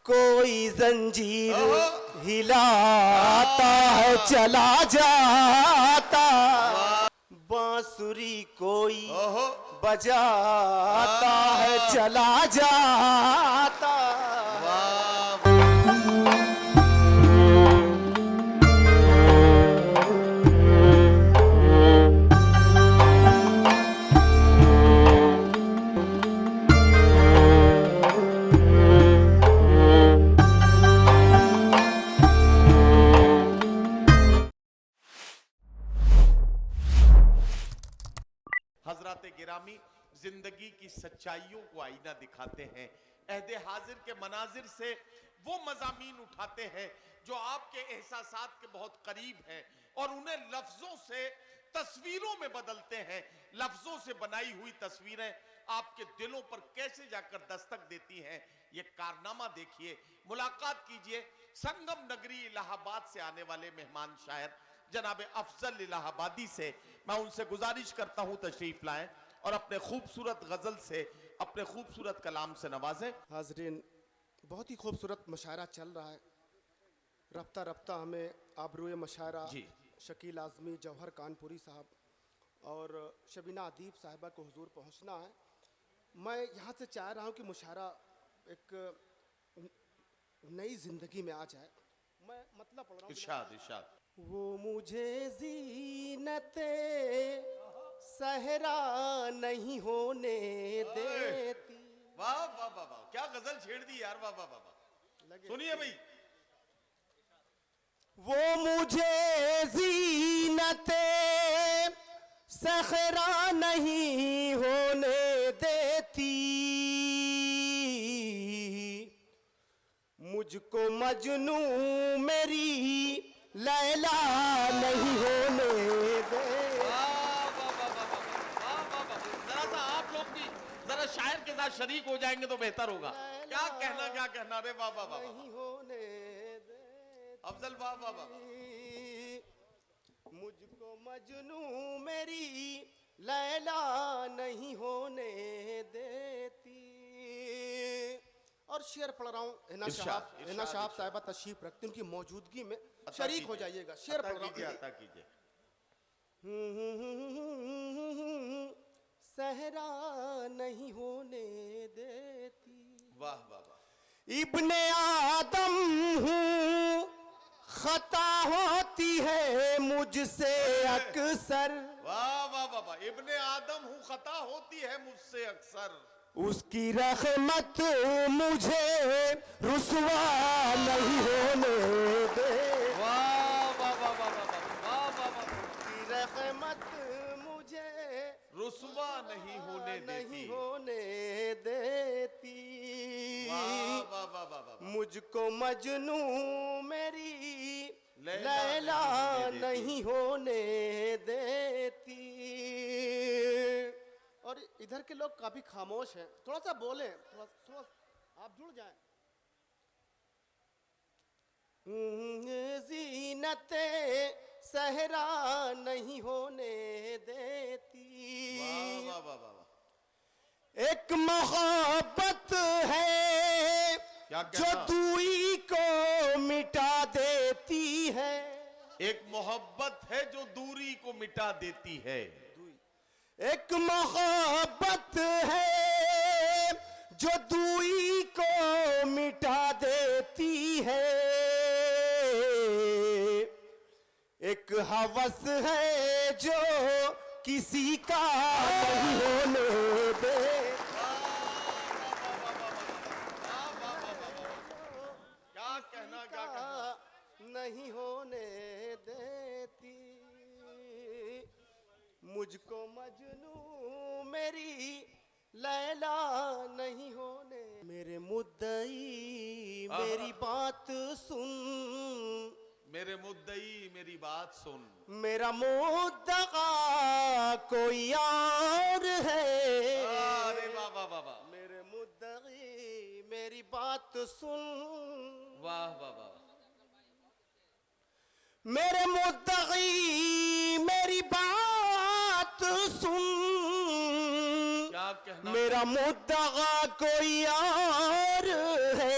कोई जंजीर हिलाता है चला जाता, बांसुरी कोई बजाता है चला जाता। हजरत गिरामी जिंदगी की सच्चाइयों को आईना दिखाते हैं। अहदे हाजिर के मनाजिर से वो मज़ामीन उठाते हैं जो आपके एहसासात के बहुत करीब हैं और उन्हें लफ्जों से तस्वीरों में बदलते हैं। लफ्जों से बनाई हुई तस्वीरें आपके दिलों पर कैसे जाकर दस्तक देती हैं, ये कारनामा देखिए। मुलाकात कीजिए संगम नगरी इलाहाबाद से आने वाले मेहमान शायर जनाब अफजल इलाहाबादी से। मैं उनसे गुजारिश करता हूं तशरीफ लाएं और अपने खूबसूरत गजल से, अपने खूबसूरत कलाम से नवाजें। हाजरीन, बहुत ही खूबसूरत मुशायरा चल रहा है। रफ्ता रफ्ता हमें आबरूए मुशायरा शकील आज़मी, जौहर कानपुरी साहब और शबीना अदीब साहिबा को हुजूर पहुंचना है। मैं यहाँ से चाह रहा हूँ कि मुशायरा एक नई ज़िंदगी में आ जाए। मैं मतलब पढ़ रहा हूँ। इरशाद इरशाद। वो मुझे ज़ीनते सहरा नहीं होने देती। वाह वाह वाह वाह, क्या गजल छेड़ दी यार, वाह वाह वाह वाह। सुनिए भाई। वो मुझे ज़ीनते सहरा नहीं होने देती, मुझको मजनू मेरी लैला नहीं होने दे। जरा सा आप लोग भी जरा शायर के साथ शरीक हो जाएंगे तो बेहतर होगा। क्या कहना रे, वाह वाह वाह नहीं होने दे अफजल, वाह वाह वाह। मुझको मजनू मेरी लैला नहीं होने देती। और शेर पढ़ रहा हूँ। हिना शाह साहिबा तशरीफ रखती, उनकी मौजूदगी में शरीक हो जाइएगा। शेर पढ़ रहा हूँ। सहरा नहीं होने देती। वाह वाह वाह। इब्ने आदम हूँ, खता होती है मुझसे अक्सर। वाह वाह वाह वाह। इब्ने आदम हूँ, खता होती है मुझसे अक्सर। उसकी रहमत मुझे रुसवा नहीं होने दे। वाह वाह वाह वाह वाह वाह वाह। उसकी रहमत मुझे रुसवा नहीं होने देती। वाह वाह वाह वाह। मुझको मजनू मेरी लैला नहीं होने देती। और इधर के लोग काफी खामोश हैं, थोड़ा सा बोले, थोड़ा आप जुड़ जाएं। ज़ीनते सहरा नहीं होने देती। वाह वाह वाह वाह। एक मोहब्बत है जो दूरी को मिटा देती है। एक मोहब्बत है जो दूरी को मिटा देती है। एक मोहब्बत है जो दूरी को मिटा देती है। एक हवस है जो किसी का नहीं होने दे। क्या कहना नहीं होने देती। मुझको मजनू मेरी लैला नहीं होने। मेरे मुद्दई मेरी बात सुन, मेरे मुद्दई मेरी बात सुन। मेरा मुद्दगा कोई और है। अरे वाह वाह वाह वाह। मेरे मुद्दई मेरी बात सुन। वाह वाह वाह। मेरे मुद्दई मेरी बात सुन। क्या कहना। मेरा मुद्दगा कोई और है।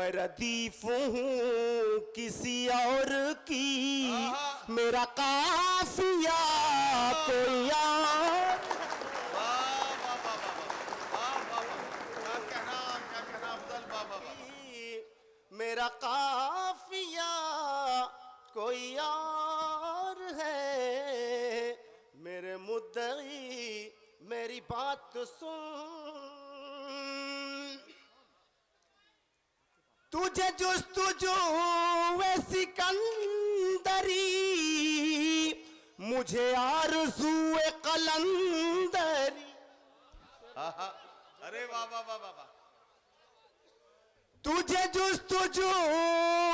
मैं रदीफ हूँ किसी और की, मेरा काफिया कोई और। वाह वाह वाह वाह वाह वाह वाह, क्या कहना अफजल, वाह वाह वाह। मेरा काफिया कोई और है, मेरे मुद्दई मेरी बात तो सुन। तुझे जुस्तुजू वे सिकंदरी, मुझे आरज़ूए कलंदरी। अरे वाह वाह वाह वाह वाह। तुझे जुस्तुजू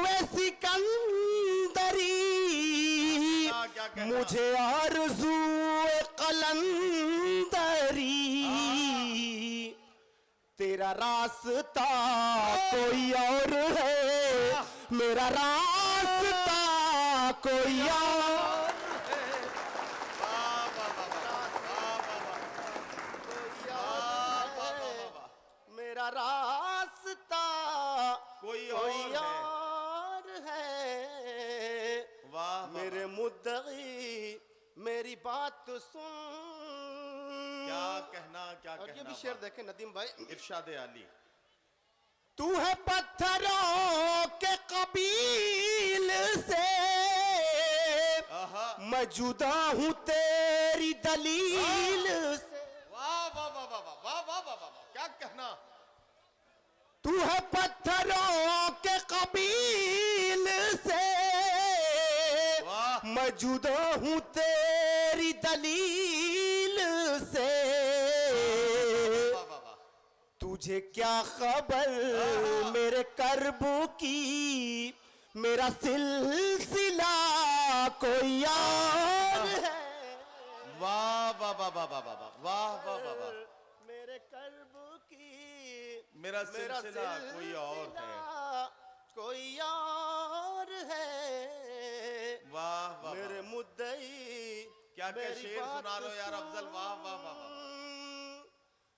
वे सिकंदरी, मुझे आरज़ूए कलंदरी। तेरा रास्ता कोई और है, मेरा रास्ता कोई और है। मेरा रास्ता कोई और है। वाह, मेरे मुद्दई मेरी बात तो सुन। क्या और कहना। ये भी शेर देखें नदीम भाई, इरशाद आली। तू है पत्थरों के कबील से, मैं जुदा हूँ तेरी दलील से। वाह वाह वाह वाह वाह वाह वाह वाह, क्या कहना। तू है पत्थरों के कबील से, मैं जुदा हूँ तेरी दलील से। तुझे क्या खबर मेरे कर्बू की, मेरा सिलसिला कोई और है। वाह वाह वाह वाह वाह वाह वाह वाह वाह वाह। मेरे कर्बू की मेरा सिलसिला कोई और है, कोई और है। वाह वाह। मेरे मुद्दई क्या शेर सुना रहे हो यार अफजल, वाह वाह वाह वाह।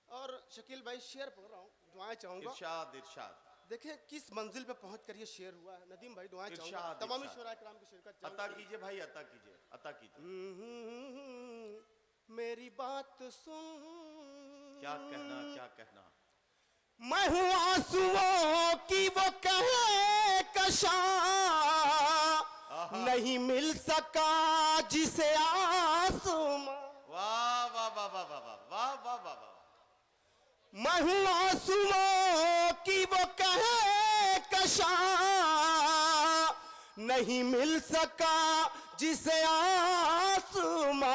और शकील भाई शेर पढ़ रहा हूँ, दुआएं चाहूंगा। इरशाद इरशाद। देखिए किस मंजिल पे पहुंच कर ये शेर हुआ है। नदीम भाई दुआएं चाहूंगा, इरशाद, तमाम इरशाद। शुरा किराम की शिरकत अता कीजिए भाई, अता कीजिए, अता कीजिए। मेरी बात सुन। क्या कहना, क्या कहना। मैं हूँ आंसुओं की वो कहे कशा, नहीं मिल सका जिसे आसमां। वाह वाह वाह वाह वाह वाह वाह वाह वाह वाह। मैं हूँ आंसुओं की वो कहे कशा, नहीं मिल सका जिसे आसमां।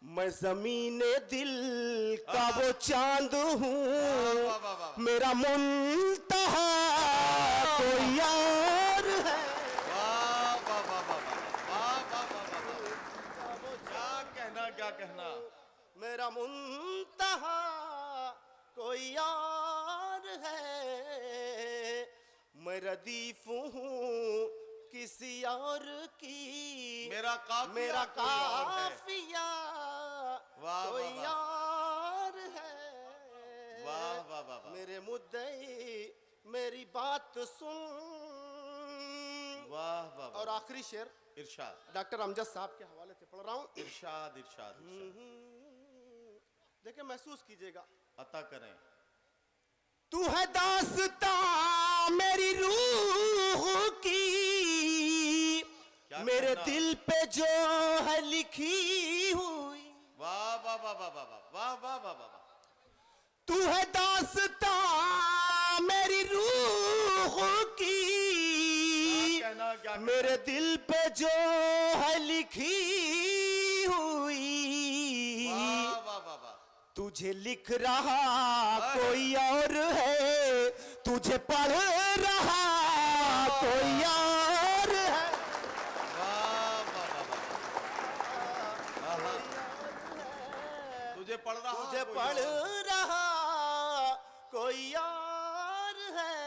मैं ज़मीने दिल का वो चांद हूँ, मेरा मुंतहा कोई और है। वाह वाह वाह वाह वाह वाह वाह वाह। क्या कहना, क्या कहना। मेरा मुंतहा कोई और है। मैं रदीफ हूँ किसी और की, मेरा मेरा काफिया कोई और है। वाह वाह वाह। मेरे मुद्दई मेरी बात सुन। वाह वाह। और आखिरी शेर इरशाद। डॉक्टर अमजद साहब के हवाले से पढ़ रहा हूँ। इरशाद इरशाद। देखिए महसूस कीजिएगा। अता करें। तू है दास्तां मेरी रूह की, मेरे दिल पे जो है लिखी हुई। वाह वाह वाह वाह वाह वाह वाह वाह वाह। तू है दास्तां मेरी रूह की, मेरे दिल पे जो है लिखी हुई। वाह वाह वाह वाह। तुझे लिख रहा कोई और है, तुझे पढ़ रहा कोई और है। वाह वाह वाह। तुझे पढ़ रहा, तुझे पढ़ रहा कोई और है।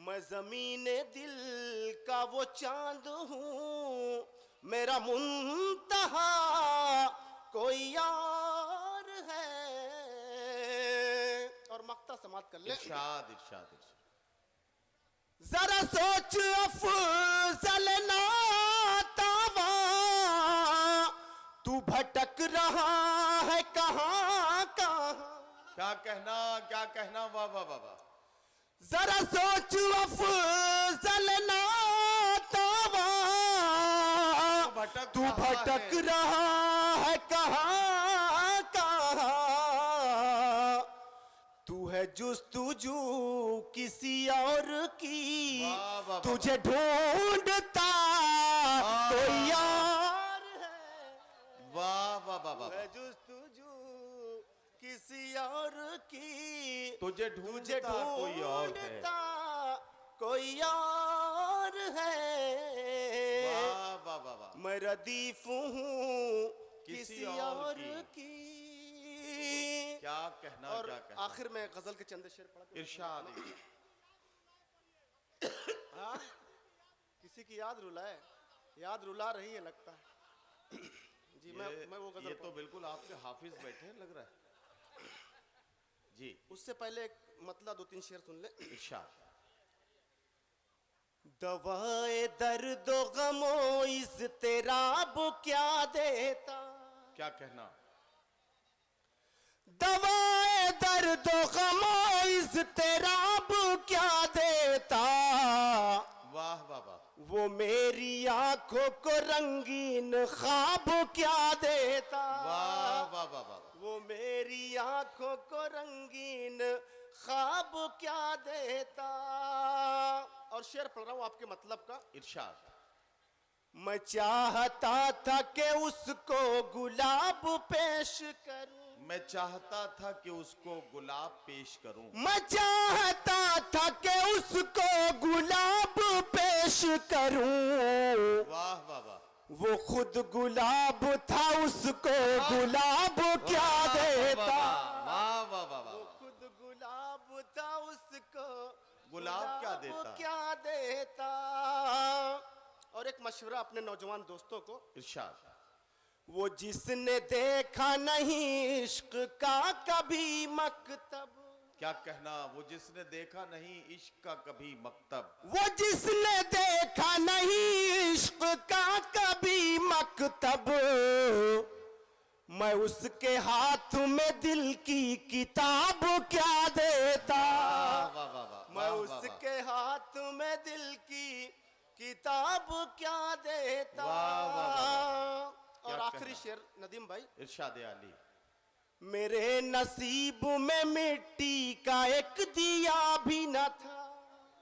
मैं ज़मीने दिल का वो चांद हूँ, मेरा मुंतहा कोई और है। और मख्तसर समाप्त कर ले। इरशाद इरशाद इरशाद। जरा सोच अफजल नातावा, तू भटक रहा है कहां कहां। क्या कहना, वाह वाह वाह वाह। जरा सोच अफजल नातावा, तू भटक रहा है कहां कहां। तू है जुस्तुजू किसी और की, तुझे ढूंढता कोई यार है। वाह वाह वाह वाह। है जुस्तुजू किसी और की, तुझे ढूंढता कोई और है। वाह वाह वाह वाह। मैं रदीफ हूँ किसी और की। क्या कहना, और क्या कहना। आखिर में गजल के चंद शेर पढ़ा। इरशाद। हाँ? किसी की याद रुलाए, याद रुला रही है लगता है। जी मैं वो गजल ये तो बिल्कुल आपके हाफिज बैठे हैं लग रहा है जी। उससे पहले एक मतलब 2-3 शेर सुन ले। इरशाद। दवाए दर्द गमो इस तेराब क्या देता। क्या कहना। दवाए दर्द गमो इस तेराब क्या देता। वाह वाह वाह। वो मेरी आंखों को रंगीन ख्वाब क्या देता। वाह वाह वाह वाह। वो मेरी आंखों को रंगीन ख्वाब क्या देता। और शेर पढ़ रहा हूं आपके मतलब का। इरशाद। मैं चाहता था कि उसको गुलाब पेश करूं। मैं चाहता था कि उसको गुलाब पेश करूं। मैं चाहता था कि उसको गुलाब पेश करूं। वाह वाह वाह। वो खुद गुलाब था उसको गुलाब क्या देता। वाह वाह वाह। वो खुद गुलाब था उसको गुलाब क्या देता। और एक मशवरा अपने नौजवान दोस्तों को। इरशाद। वो जिसने देखा नहीं इश्क का कभी मकतब। क्या कहना। वो जिसने देखा नहीं इश्क का कभी मकतब। वो जिसने देखा नहीं इश्क का कभी मकतब। मैं उसके हाथ में दिल की किताब क्या देता। मैं उसके हाथ में दिल की किताब क्या देता। और आखिरी शेर नदीम भाई। इरशाद अली। मेरे नसीब में मिट्टी का एक दिया भी न था।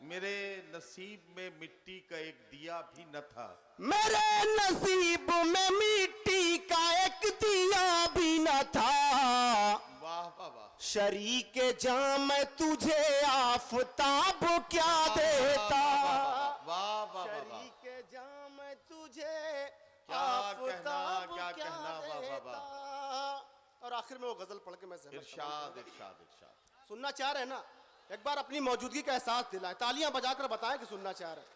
मेरे नसीब में मिट्टी का एक दिया भी न था। मेरे नसीब में मिट्टी का एक दिया भी न था। वाह वाह वाह। शरीके जाम तुझे आफताब क्या देता। वाह वाह। शरीके जाम तुझे क्या आफताब कहना, क्या वाह वाह वाह। और आखिर में वो गजल पढ़ के मैं इरशाद इरशाद इरशाद। सुनना चाह रहे हैं ना, एक बार अपनी मौजूदगी का एहसास दिलाए, तालियां बजाकर बताएं कि सुनना चाह रहे हैं।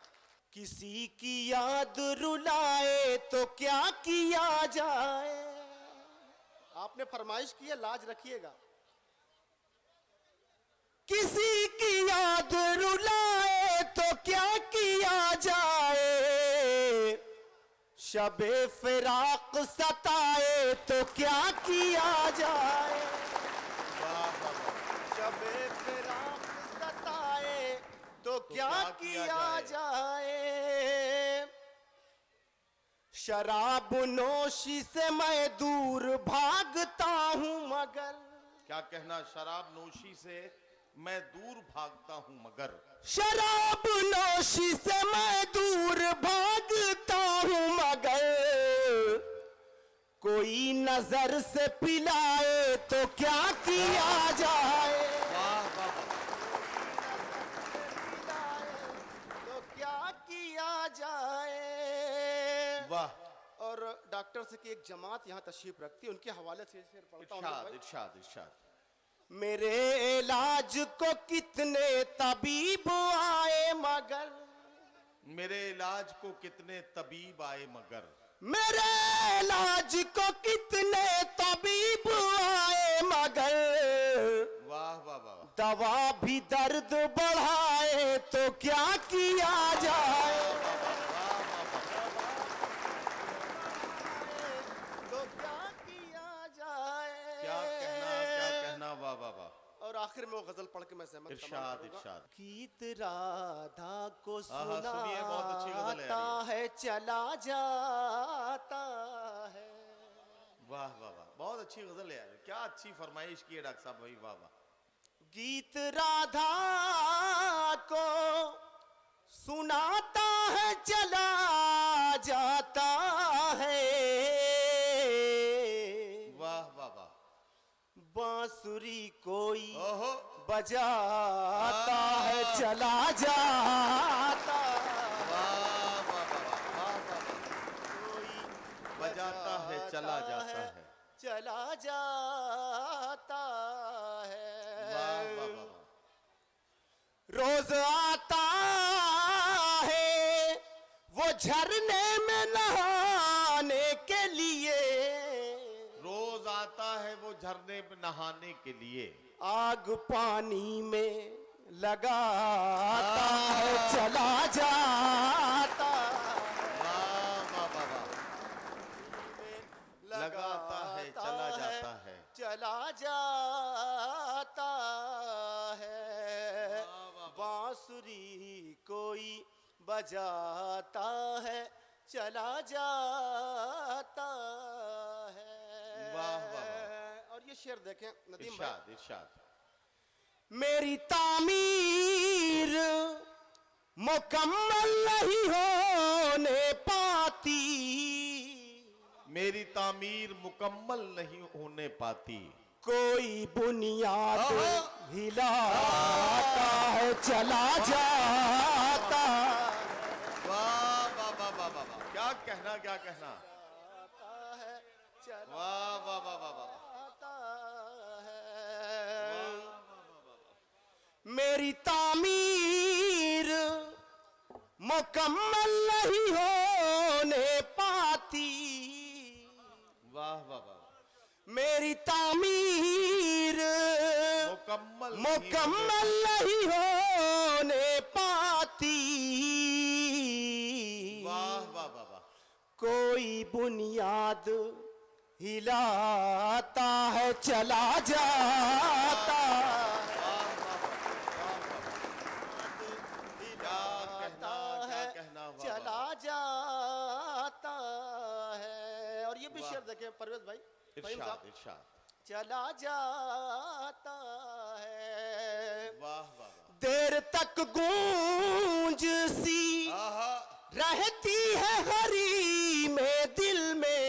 किसी की याद रुलाए तो क्या किया जाए। आपने फरमाइश की है, लाज रखिएगा। किसी की याद रुलाए तो क्या किया जाए। शबे फिराक सताए तो क्या किया जाए। शबे फिराक सताए तो क्या किया जाए। शराब नोशी से मैं दूर भागता हूं मगर। क्या कहना। शराब नोशी से मैं दूर भागता हूं मगर। शराब नोशी से मैं दूर भागता हूं मगर। कोई नजर से पिलाए तो क्या किया जाए। वाह वाह। तो क्या किया जाए। वाह। और डॉक्टर से की एक जमात यहाँ तशरीफ रखती है, उनके हवाले से शेर पढ़ता हूं। इरशाद इरशाद इरशाद। मेरे इलाज को कितने तबीब आए मगर। मेरे इलाज को कितने तबीब आए मगर। मेरे इलाज को कितने तबीब आए मगर। वाह वाह वाह। दवा भी दर्द बढ़ाए तो क्या किया जाए, तो क्या किया जाए। क्या कहना, वाह वाह वाह। और आखिर में वो गजल पढ़ के मैं सहमत इरशाद इरशाद। गीत राधा को सुनिए, बहुत अच्छी गजल है सुनाता है चला जाता है। वाह वाह वाह, बहुत अच्छी गजल है यार, क्या अच्छी फरमाइश की है डॉक्टर साहब भाई, वाह वाह। गीत राधा को सुनाता है चला जाता है। वाह वाह वाह। बांसुरी कोई ओहो, बजाता है चला जाता। वाह वाह वाह वाह वाह। कोई बजाता है चला जाता है, चला जाता है। वाह वाह वाह। रोज आता है वो झरने में नहाने के लिए, रोज आता है वो झरने में नहाने के लिए, आग पानी में लगाता है चला जाता। वाह वाह वाह वाह। लगाता है चला जाता है, चला जाता है। बांसुरी कोई बजाता है चला जाता है। वाह वाह वाह। और ये शेर देखें नदीम भाई, इरशाद इरशाद। मेरी तामीर मुकम्मल नहीं होने पाती, मेरी तामीर मुकम्मल नहीं होने पाती, कोई बुनियाद हिलाता है चला जाता। वाह वाह वाह वाह वाह वाह, क्या कहना, क्या कहना, है वाह वाह वाह वाह वाह। मेरी तामीर मुकम्मल नहीं होने पाती, वाह वाह वाह। मेरी तामीर मुकम्मल नहीं होने पाती, वाह वाह वाह वाह। कोई बुनियाद हिलाता है चला जाता। चला जाता है। और ये भी शेर देखें परवेज भाई, इरशाद इरशाद। चला जाता है। वाह वाह वाह। देर तक गूंज सी रहती है हरी में दिल में,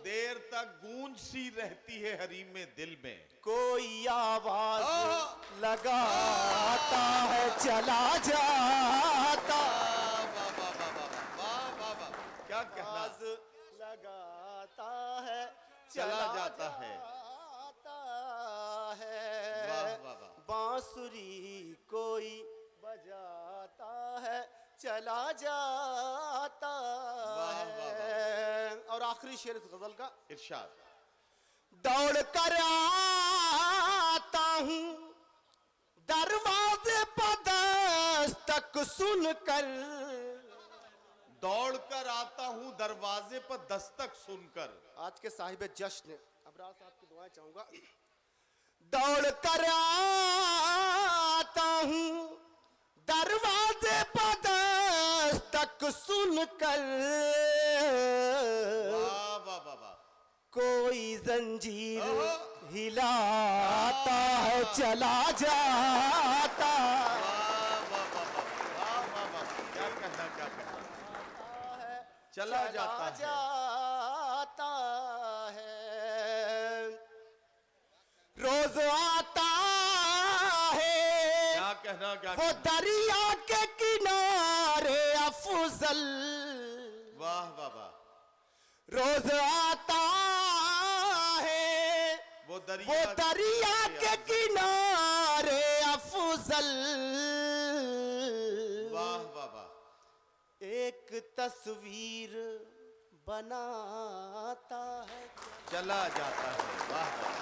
देर तक गूंज सी रहती है हरी में दिल में, कोई आवाज लगाता है चला जाता। क्या कहना, लगाता है चला जाता है, वाह वाह वाह। बांसुरी कोई बजाता है चला जाता है। और आखिरी शेर इस गजल का, इरशाद। दौड़ कर आता हूँ दरवाजे पर दस्तक सुनकर, दौड़ कर आता हूँ दरवाजे पर दस्तक सुनकर। आज के साहिब जश्न अबरार साहब की दुआएं चाहूंगा। दौड़ कर आता हूँ दरवाजे पर दस्तक सुनकर, वाह वाह वाह वाह। कोई जंजीर हिलाता है चला जाता। वाह वाह वाह वाह वाह वाह। क्या कहना, क्या कहना, चला जाता है। रोज आता है क्या कहना, क्या वो दरिया के किनारे अफजल, वाह वाह वाह। रोज आता है वो दरिया के किनारे अफजल, वाह वाह वाह। एक तस्वीर बनाता है चला जाता है, वाह वाह।